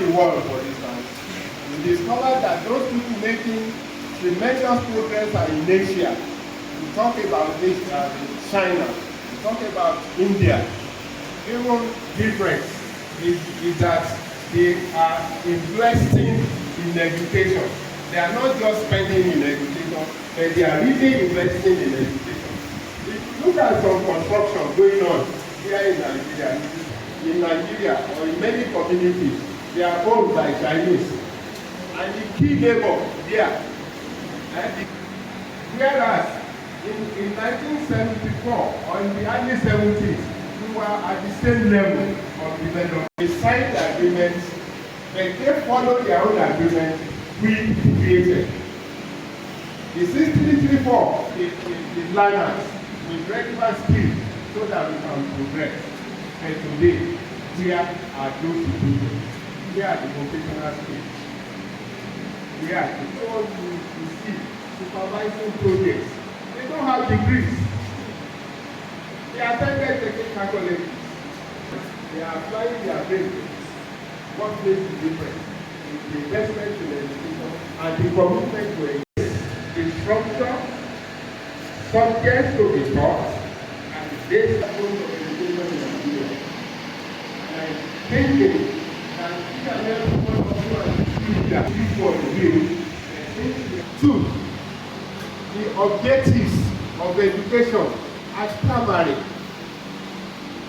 the world, for instance, we discovered that those people making tremendous progress are in Asia. We talk about China, we talk about India. Even difference is that they are investing in education. They are not just spending in education, but they are really investing in education. If you look at some construction going on here in Nigeria or in many communities, they are owned by Chinese. And the key labor there, whereas in 1974 or in the early 70s, we were at the same level of development. They signed the agreements, but they followed their own agreement we created. The 6334 is learners with regular skills so that we can progress. And today, where are those people? Where are the vocational skills? Where are the all you see supervising projects? They don't have degrees. They attended technical colleges. They are applying their brains. What makes the difference is the investment in education and the commitment to the structure, subjects to be taught, and the basic goals of education in Nigeria. And thinking that each and every one of you are doing that for you. Two, the objectives of education at primary,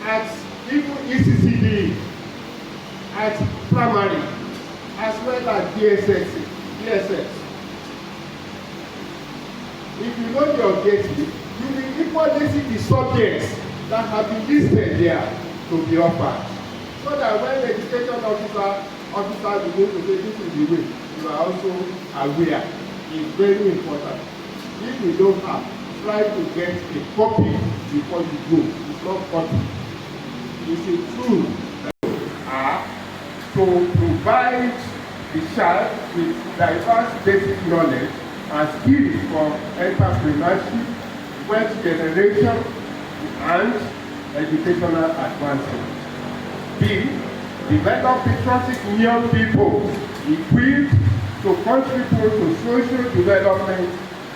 at even ECCD, at primary, as well as DSS. If you know the objective, you will equally see the subjects that have been listed there to be offered. So that when the education officer begins to say this is the way, you are also aware. It's very important. If you don't have, try to get a copy before you go. It's not copy. It's a tool that to provide the child with diverse basic knowledge and skills for entrepreneurship, wealth generation, and educational advancement. B. Develop patriotic young people equipped to contribute to social development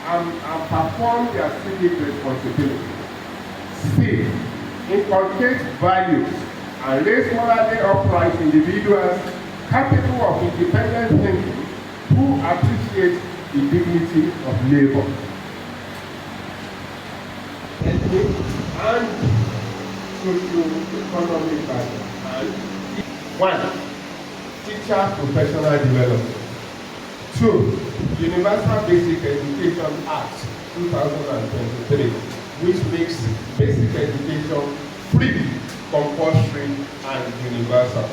and perform their civic responsibility. C. Inculcate values and raise morally upright individuals capable of independent thinking who appreciate the dignity of labor. And socio-economic value. And 1. Teacher professional development. 2. Universal Basic Education Act 2023, which makes basic education free, compulsory, and universal.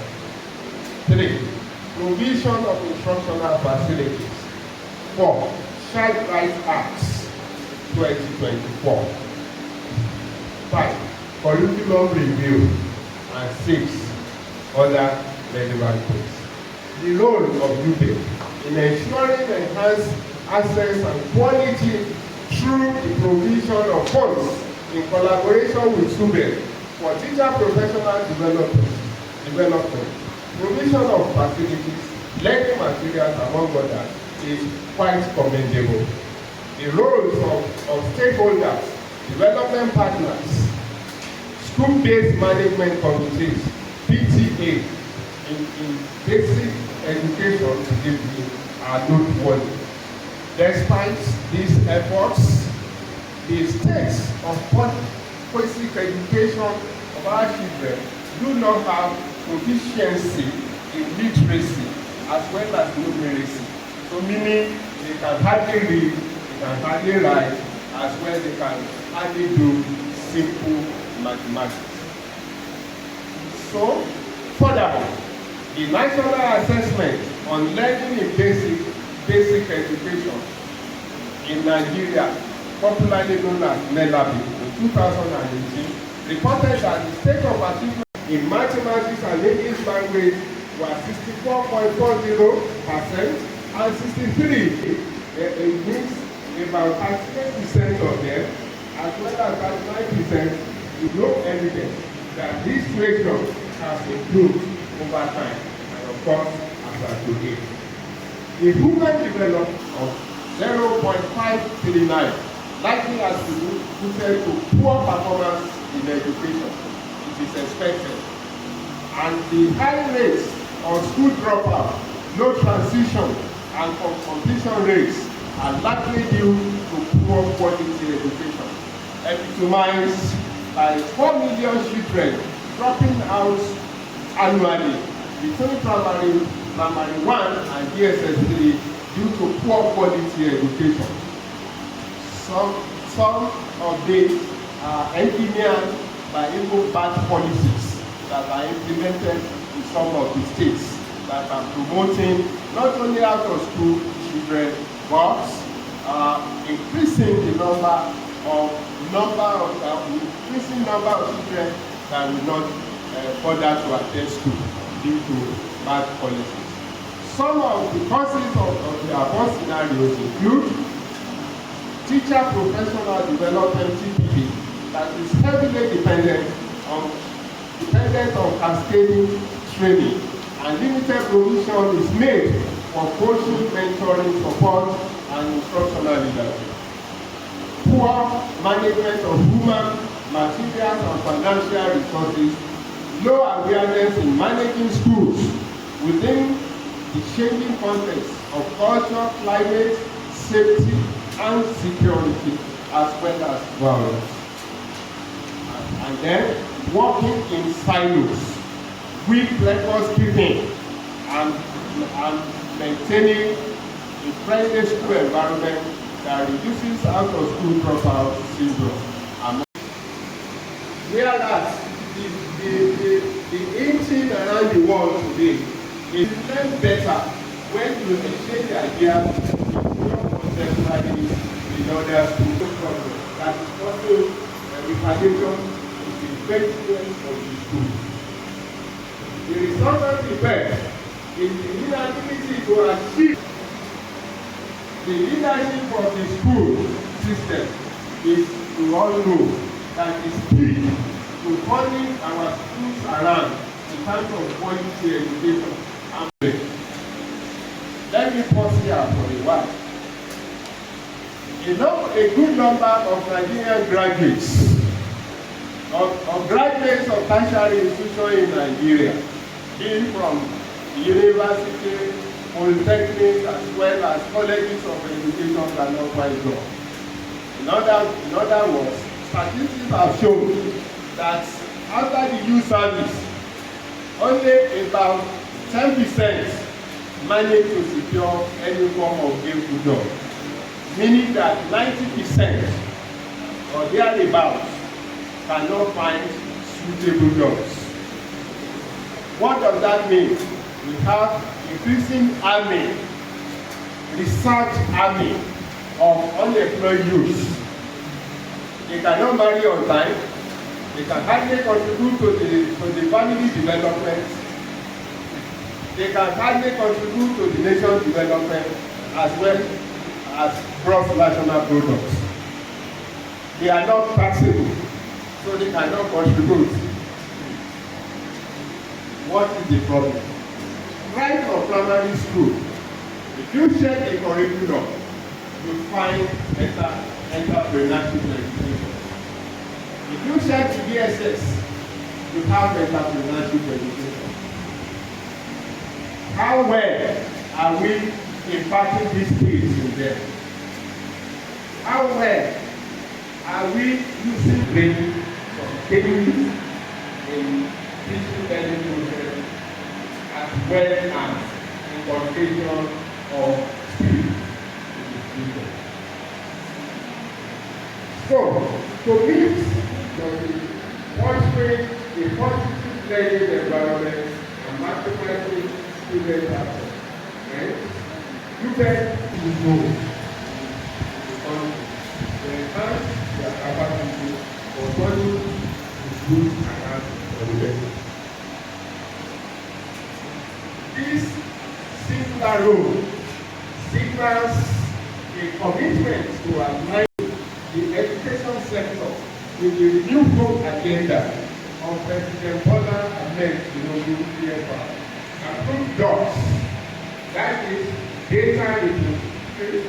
3. Provision of instructional facilities. 4. Child Rights Act 2024. 5. Curriculum review. And 6. Other relevant things. The role of UBEC in ensuring enhanced access and quality through the provision of funds in collaboration with SUBEC for teacher professional development, provision of facilities, learning materials, among others, is quite commendable. The roles of stakeholders, development partners, school-based management committees, PTA, in basic education are noteworthy. Despite these efforts, the stakes of basic education of our children do not have proficiency in literacy as well as numeracy. So meaning they can hardly read, they can hardly write, as well they can hardly do simple mathematics. So, furthermore, the national assessment on learning in basic education in Nigeria, popularly known as NIEPA-UBEC in 2018, reported that the state of achievement in mathematics and English language was 64.40% and 63. It means about 38% of them, as well as 39%, with no evidence that this ratio has improved over time. And of course, graduate. The human development of 0.539 likely has to be put to poor performance in education. It is expected. And the high rates of school dropout, low transition, and completion rates are likely due to poor quality education, epitomized by 4 million children dropping out annually between primary 1 and DSS 3 due to poor quality education. Some of these are engineered by even bad policies that are implemented in some of the states that are promoting not only out of school children but increasing the number of children that will not bother to attend school due to bad policies. Some of the causes of the above scenarios include teacher professional development (TPD) that is heavily dependent on cascading training, and limited provision is made for coaching, mentoring, support, and instructional leadership. Poor management of human, materials, and financial resources, low awareness in managing schools within the changing context of culture, climate, safety, and security, as well as violence. And then working in silos, weak record keeping, and maintaining a friendly school environment that reduces out-of-school dropout syndrome. Whereas the eating around the world today is learn better when you exchange ideas contemporary in order to problem that is also a reparation of the investment of the school. The resultant effect is the inability to achieve the leadership of the school system is to all know that is key to turning our schools around in terms of quality education and play. Let me pause here for a while. A good number of Nigerian graduates of graduates of tertiary institutions in Nigeria, being from university, polytechnics, as well as colleges of education are not quite done. In other words, statistics have shown that after the youth service, only about 10% manage to secure any form of gainful job, meaning that 90% or thereabouts cannot find suitable jobs. What does that mean? We have increasing army, research army of unemployed youth. They cannot marry on time. They can hardly contribute to the family development. They can hardly contribute to the nation's development as well as gross national products. They are not taxable, so they cannot contribute. What is the problem? Right from primary school, if you check the curriculum, you find entrepreneurship education. If you check the DSS, you have entrepreneurship education. How well are we imparting these skills in them? How well are we using training from training in teaching learning process as well as incorporation of skills in the future? So, to meet fostering a positive learning environment and maximizing student access, UBEC is known to enhance their capacity for turning the schools around the university. This singular role signals a commitment to align the education sector with the renewed hope agenda of President Bola Ahmed Tinubu PFR, approved docs That is data repository,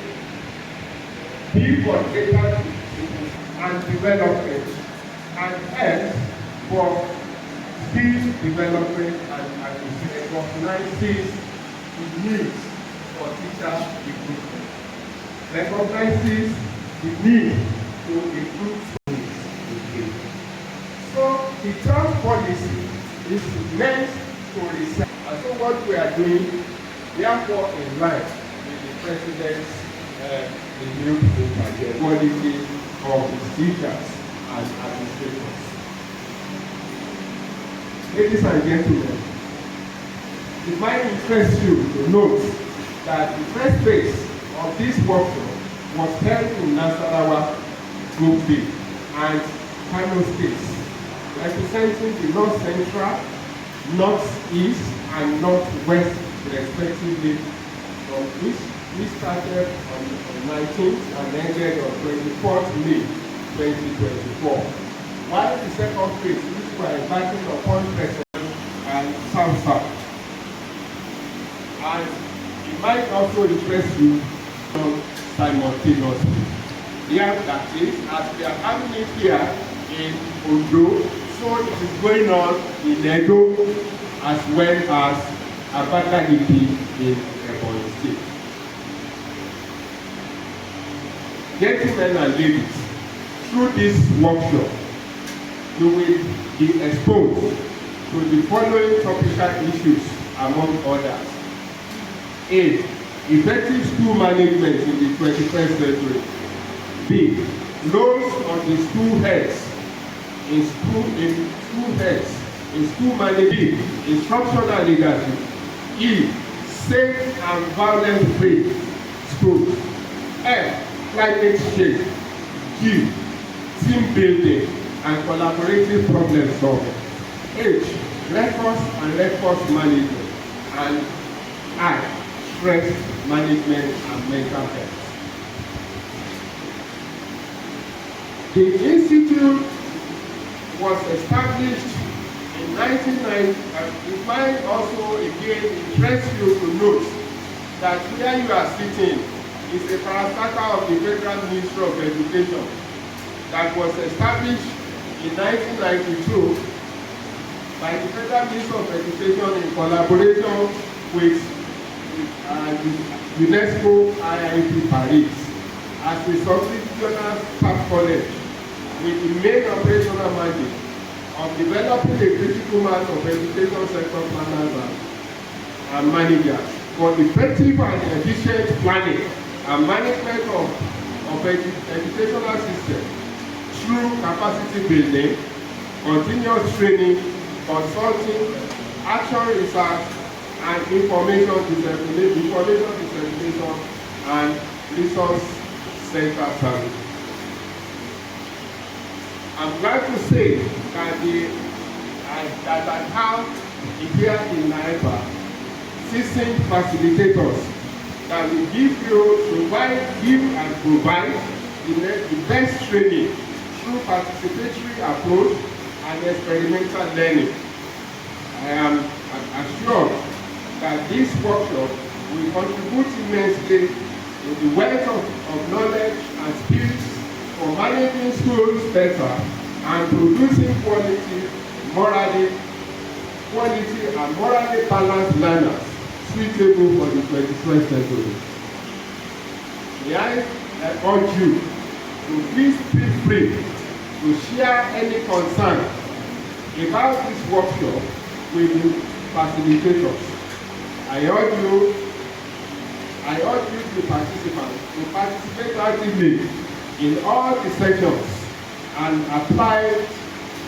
D for data and development, and S for skill development and recognizes the needs for teacher recruitment. Recognizes the need to improve schools. So the third policy is meant to research. And so what we are doing, therefore, in line with the President's renewed the quality of his teachers and administrators. Ladies and gentlemen, it might interest you to note that the first phase of this workshop was held in Nasarawa, Group B, and Kano States, representing the North Central, North East, and Northwest respectively, from which we started on 19th and ended on 24th May 2024. While the second phase, which we are embarking upon President and South. And it might also interest you simultaneously. Here, that is, as we are having it here in Ondo, so it is going on in Edo as well as Abakaliki in Ebonyi State. Gentlemen and ladies, through this workshop, you will be exposed to the following topical issues among others. A. Effective school management in the 21st century. B. Roles of the school heads in school management. Instructional leadership. E. Safe and violence-free schools. F. Climate change. G. Team building and collaborative problem solving. H. Records and records management. And I. Stress management and mental health. The institute was established in 1990, and it might also again interest you to note that where you are sitting is a parastatal of the Federal Ministry of Education that was established in 1992 by the Federal Ministry of Education in collaboration with UNESCO IIT Paris as a subregional staff college with the main operational mandate of developing a critical mass of education sector planners and managers for effective and efficient planning and management of educational system through capacity building, continuous training, consulting, action research, and information dissemination and resource center service. I'm glad to say that I have here in NIEPA seasoned facilitators that will provide the best training through participatory approach and experimental learning. I am assured that this workshop will contribute immensely to the wealth of knowledge and skills for managing schools better and producing quality and morally balanced learners suitable for the 21st century. May I urge you to please feel free to share any concern about this workshop with the facilitators. I urge you to participate actively in all the sections and apply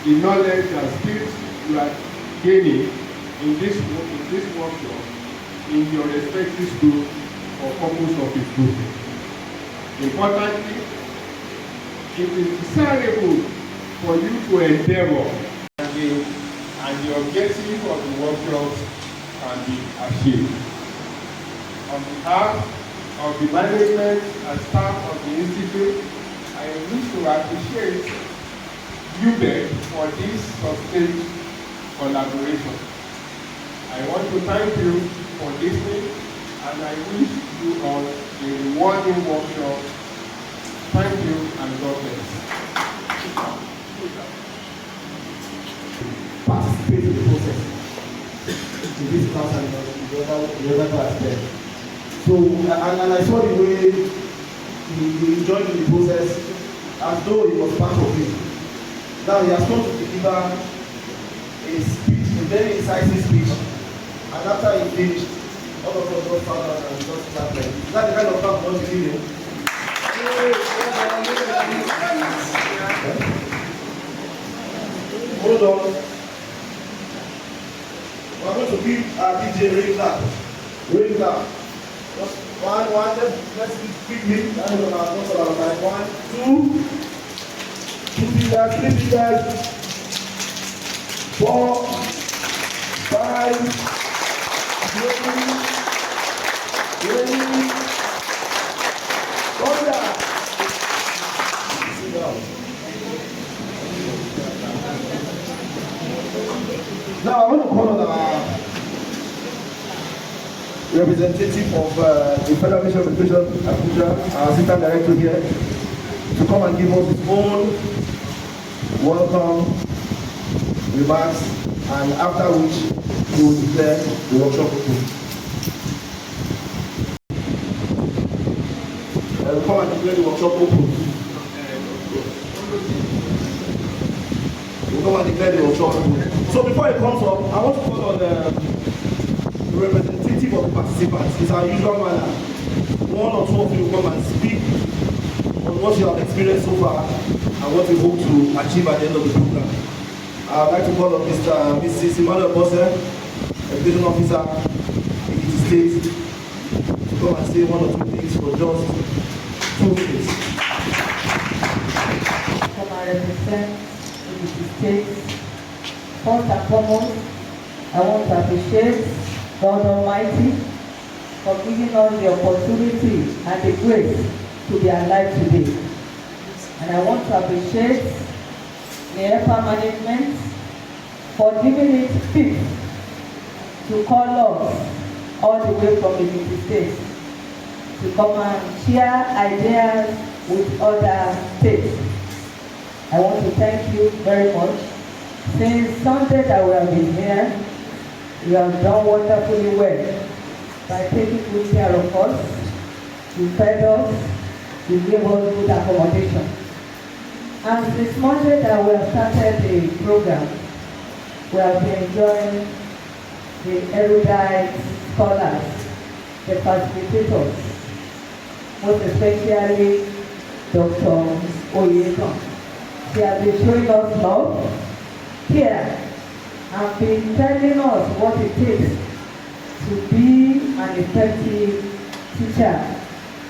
the knowledge and skills you are gaining in this workshop in your respective school for purpose of improvement. Importantly, it is desirable for you to endeavor and the objective of the workshop can be achieved. On behalf of the management and staff of the Institute, I wish to appreciate UBEC for this sustained collaboration. I want to thank you for listening and I wish you all a rewarding workshop. Thank you and God bless. Participate in the process. In this class and the other class there. So, and I saw the way he enjoyed the process as though he was part of it. Now he has come to deliver a speech, a very incisive speech. And after he finished, all of us got found out and just started. Is that the kind of class we want to give him? Hold on. We're going to give our DJ ring clap. Ring clap. Just one, let's quickly. I don't know how to about time. 1, 2, 2 fingers, 3 fingers, 4, 5, 20, sit down. Now I want to call on our representative of the Federal Mission of Education, Abuja, our assistant director here, to come and give us his own welcome remarks, and after which he will declare the workshop open. Come and declare the workshop open. We'll come and declare the workshop open. So before it comes up, I want to call on the representative of the participants. It's our usual manner. 1 or 2 of you will come and speak on what you have experienced so far and what you hope to achieve at the end of the program. I would like to call on Mrs. Emmanuel Bosse, Education Officer in the state, to come and say 1 or 2 things for just 2 minutes. Come and represent the state. First and foremost, I want to appreciate God Almighty for giving us the opportunity and the grace to be alive today. And I want to appreciate the NIEPA management for giving it fit to call us all the way from the Unity State to come and share ideas with other states. I want to thank you very much. Since Sunday that we have been here, you have done wonderfully well by taking good care of us. You fed us, you gave us good accommodation. And since Monday that we have started the program, we have been enjoying the erudite scholars, the facilitators, most especially Dr. Oyekan. She has been showing us love, care, and been telling us what it takes to be an effective teacher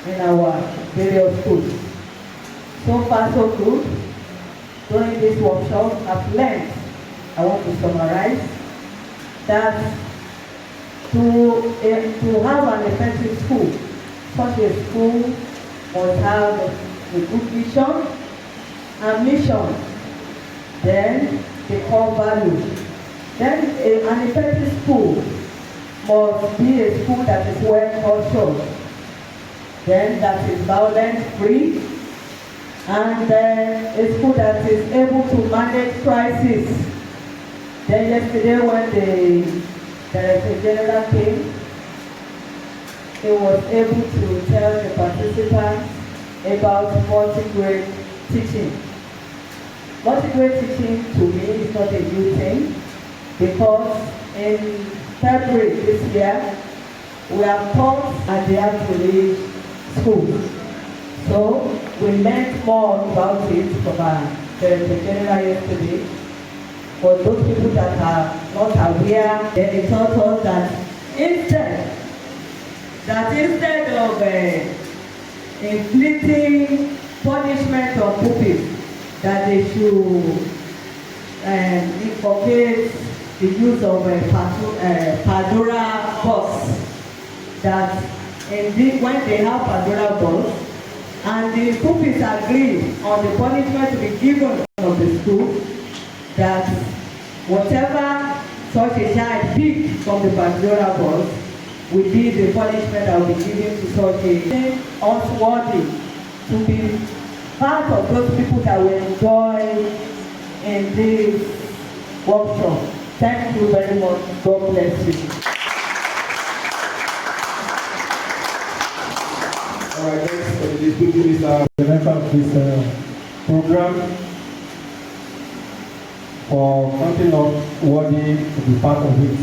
in our various schools. So far so good. During this workshop, I've learned, I want to summarize, that to have an effective school, such a school must have a good vision and mission, then the core value. Then an effective school must be a school that is well cultured, then that is violence free, and then a school that is able to manage crisis. Then yesterday when the Director General came, he was able to tell the participants about multi-grade teaching. Multi-grade teaching to me is not a new thing, because in February this year, we have taught at the Actually School. So we learned more about it from our Director General yesterday. For those people that are not aware, they taught us that instead of inflicting punishment on pupils, that they should inculcate the use of a Pandora box. That indeed, when they have Pandora box, and the pupils agree on the punishment to be given of the school, that whatever such a child picked from the Pandora box, within the punishment that will be given to such a unworthy to be part of those people that will enjoy in this workshop. Thank you very much. God bless you. All right, next for the speaker is the director of this program for counting up worthy to be part of it.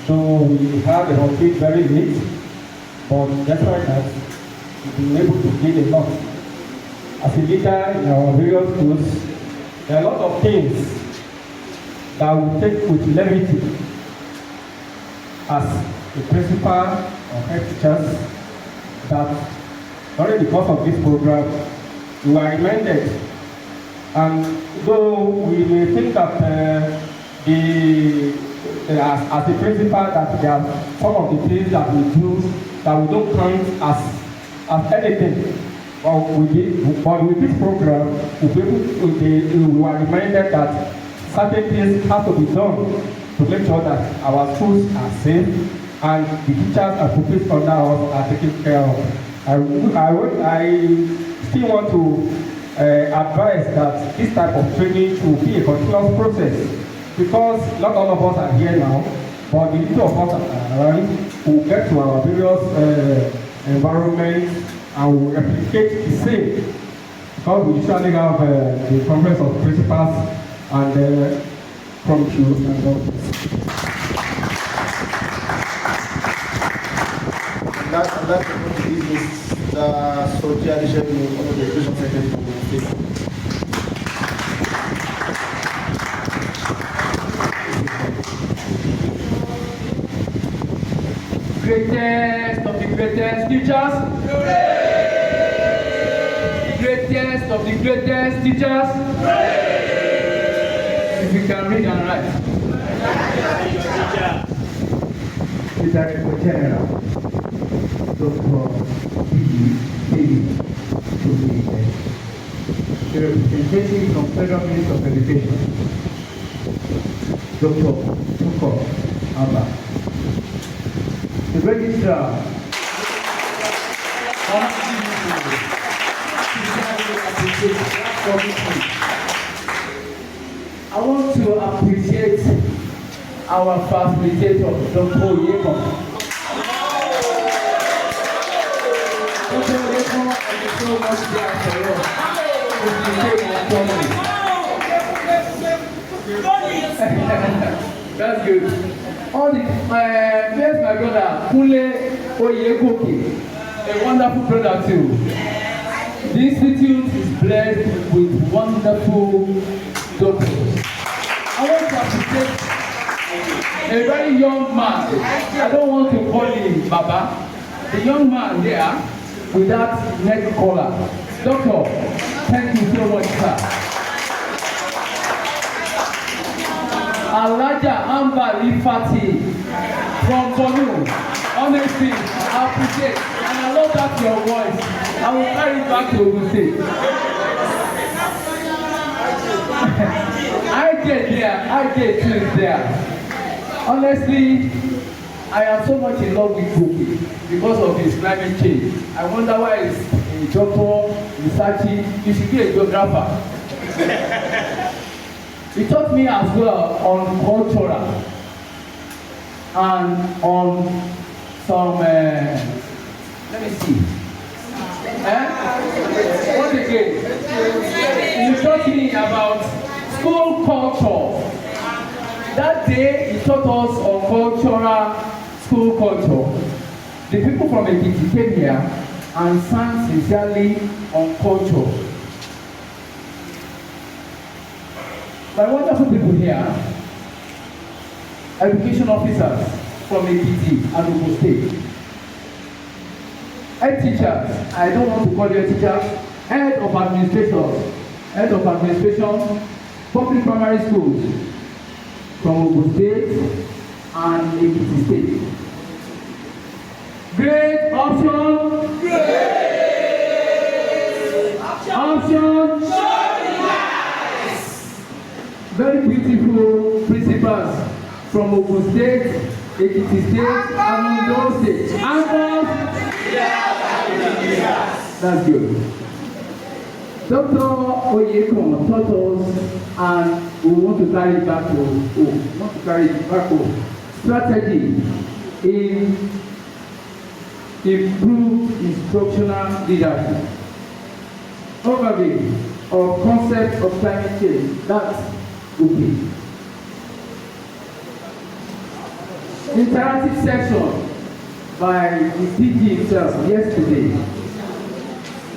So we had a retreat very late, but despite that, we've been able to gain a lot. As a leader in our various schools, there are a lot of things that we take with levity as a principal or head teachers, that during the course of this program, we were reminded, and though we may think that as a principal that there are some of the things that we do that we don't count as anything, but with this program, we were reminded that certain things have to be done to make sure that our schools are safe and the teachers and pupils under us are taken care of. I still want to advise that this type of training should be a continuous process, because not all of us are here now, but the little of us are around who get to our various environments and will replicate the same, because we usually have the conference of principals and from schools and all. That's the business social addition of the education sector. Greatest of the greatest teachers. Greatest of the greatest teachers. If you can read and write. The Director General, Dr. The representative from Federal Ministry of Education, Dr. Tuko Abba. The registrar, I want to appreciate our facilitator, Dr. Oyeko. Dr. Oyeko is so much there for us to facilitate our family. That's good. All the there's my brother Kule Oyegoke, a wonderful brother too. The institute is blessed with wonderful doctors. I want to appreciate a very young man. I don't want to call him Baba. The young man there with that neck collar. Doctor, thank you so much, sir. Alaja Amba Ifati from Bonu. Honestly, I appreciate, and I love that your voice. I will carry it back to Ogun State. I get things there. Honestly, I am so much in love with cooking because of his climate change. I wonder why he's a doctor, researching. He should be a geographer. He taught me as well on cultural and on some, let me see. What again? He taught me about school culture. That day, he taught us on cultural school culture. The people from Ekiti came here and sang sincerely on culture. My wonderful people here, education officers from Ekiti and Ogun State, head teachers, I don't want to call you teachers, head of administration, public primary schools from Ogun State and Ekiti State. Great option. Option. Very beautiful principals from Ogun State Ekiti State, and Ondo State. Answers? That's good. Dr. Oyekon taught us, and we want to carry it back home. Strategy in improved instructional leadership. Overview of concept of climate change. That's okay. Interactive section by the DG himself yesterday.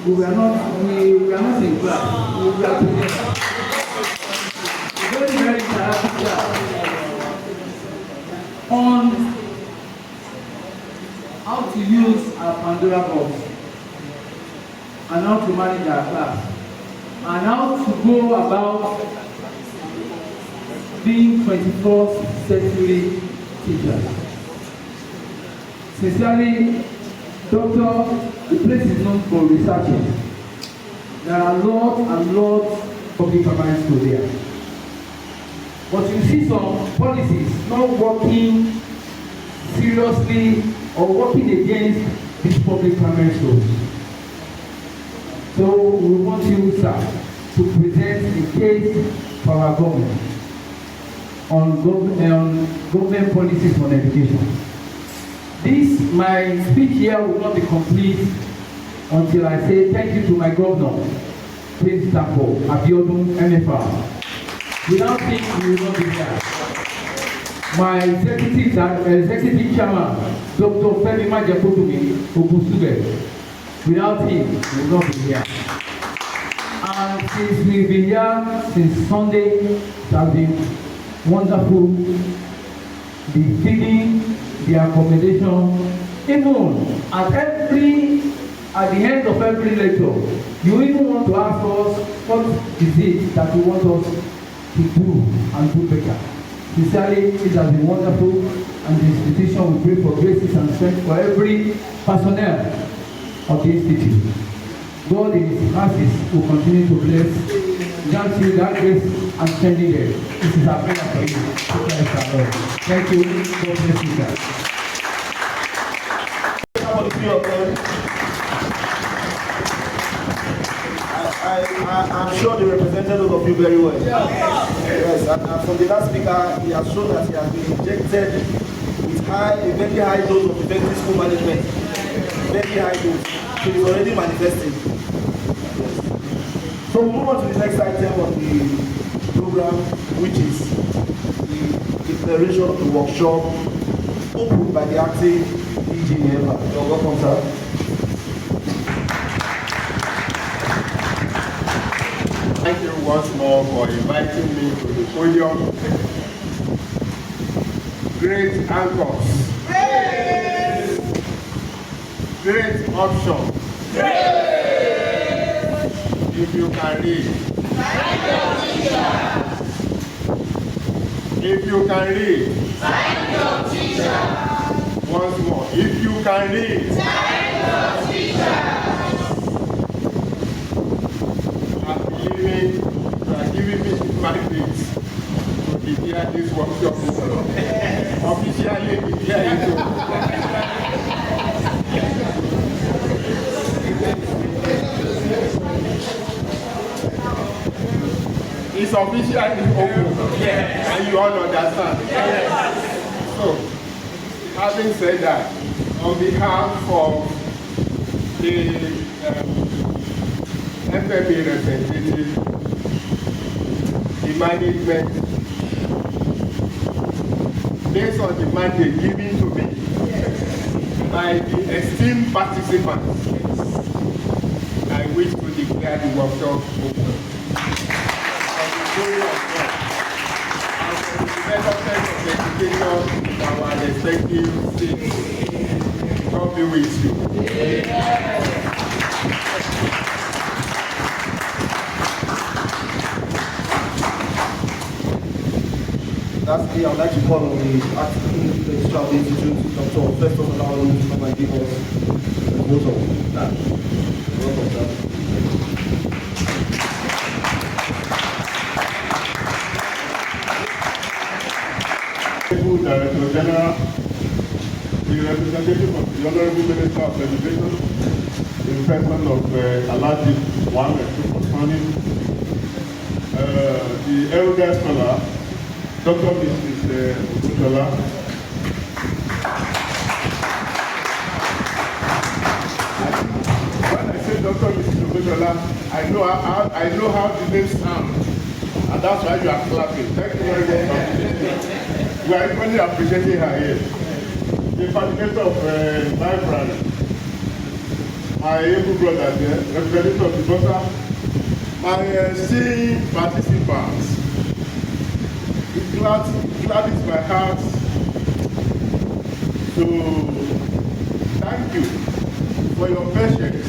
We were not in class. We were together. Very, very interactive class on how to use our Pandora box and how to manage our class and how to go about being 21st century teachers. Sincerely, Doctor, the place is known for researching. There are lots and lots of public primary schools there. But you see some policies not working seriously or working against these public primary schools. So we want you, sir, to present a case for our government on government policies on education. My speech here will not be complete until I say thank you to my governor, Prince Tapo Abiodun MFR. Without him, we will not be here. My executive chairman, Dr. Femi Majapodumi Ogusube. Without him, we will not be here. And since we've been here since Sunday, it has been wonderful. The feeding, the accommodation, even at the end of every lecture, you even want to ask us what is it that you want us to do and do better. Sincerely, it has been wonderful, and the institution will pray for graces and strength for every personnel of the institute. God in His mercies will continue to bless, grant you that grace and strength needed. This is our prayer for you. Thank you. God bless you, guys. I'm sure they represented all of you very well. Yes, and from the last speaker, he has shown that he has been injected with a very high dose of effective school management. Very high dose. So it's already manifesting. Yes. So we'll move on to the next item on the program, which is the declaration of the workshop opened by the acting DG NIEPA. You're welcome, sir. Thank you once more for inviting me to the podium. Great anchors. Great option. If you can read. If you can read. Once more. If you can read. You are giving me mandate to declare this workshop officially declare it. It's officially open, and you all understand. So, having said that, on behalf of the FFA representative, the management, based on the mandate given to me by the esteemed participants, I wish to declare the workshop open. For the glory of God, and for the development of education in our respective states, God be with you. Lastly, I would like to call on the acting registrar of the institute, Dr. Festus Olaolu, to come and give us the vote of that. Welcome, sir. Director General, representative of the Honorable Minister of Education, in person of Alhaji Mohammed Tuposani, the elder scholar, Dr. Mrs. Ogunshola. When I say Dr. Mrs. Ogunshola, I know how the name sounds, and that's why you are clapping. Thank you very much. We are equally appreciating her here. The coordinator of library, my able brother there, representative of the daughter, my esteemed participants. It gladdens my heart to thank you for your patience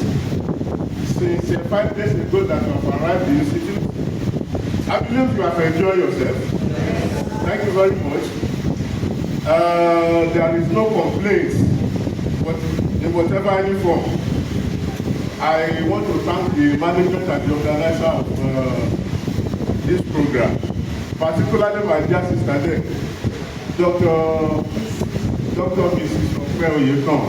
since 5 days ago that you have arrived at the institute. I believe you have enjoyed yourself. Thank you very much. There is no complaints, but in whatever any form. I want to thank the management and the organizer of this program, particularly my dear sister there, Dr. Mrs. Ope-Oyekan.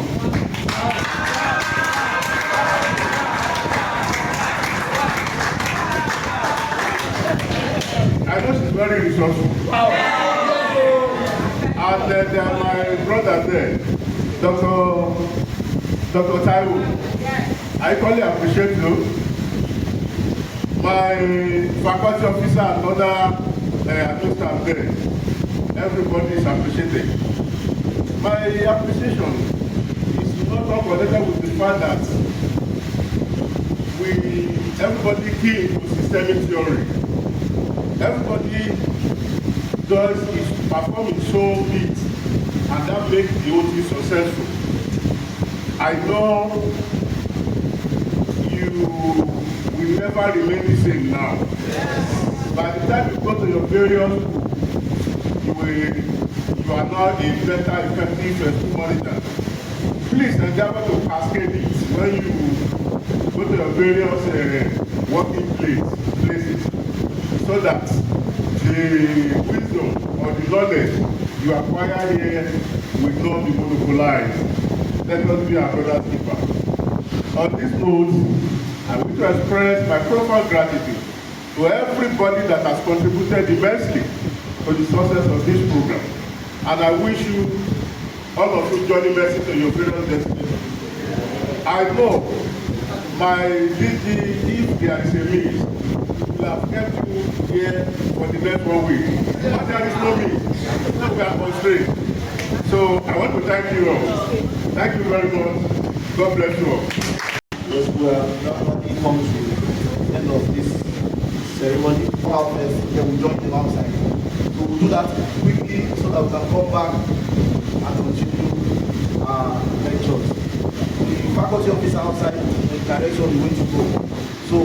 I know she's very resourceful. And then my brother there, Dr. Taiwo. I equally appreciate you. My faculty officer and other administrators there, everybody is appreciated. My appreciation is not all connected with the fact that everybody key into systemic theory. Everybody perform its own bit, and that makes the OT successful. I know you will never remain the same now. By the time you go to your various you are now a better, effective school monitor. Please endeavor to cascade it when you go to your various working places, so that the wisdom or the knowledge you acquire here will not be monopolized. Let us be our brother's keeper. On this note, I wish to express my profound gratitude to everybody that has contributed immensely to the success of this program. And I wish you, all of you, journey mercy to your various destinations. I know my DG, if there is a means, will have kept you here for the next 1 week. But there is no means. We are constrained. So I want to thank you all. Thank you very much. God bless you all. Yes, we are gradually come to the end of this ceremony. Then we join them outside. So we'll do that quickly so that we can come back and continue our lectures. The faculty officer outside in the direction we want to go. So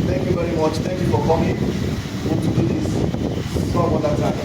thank you very much. Thank you for coming. We want to do this some other time.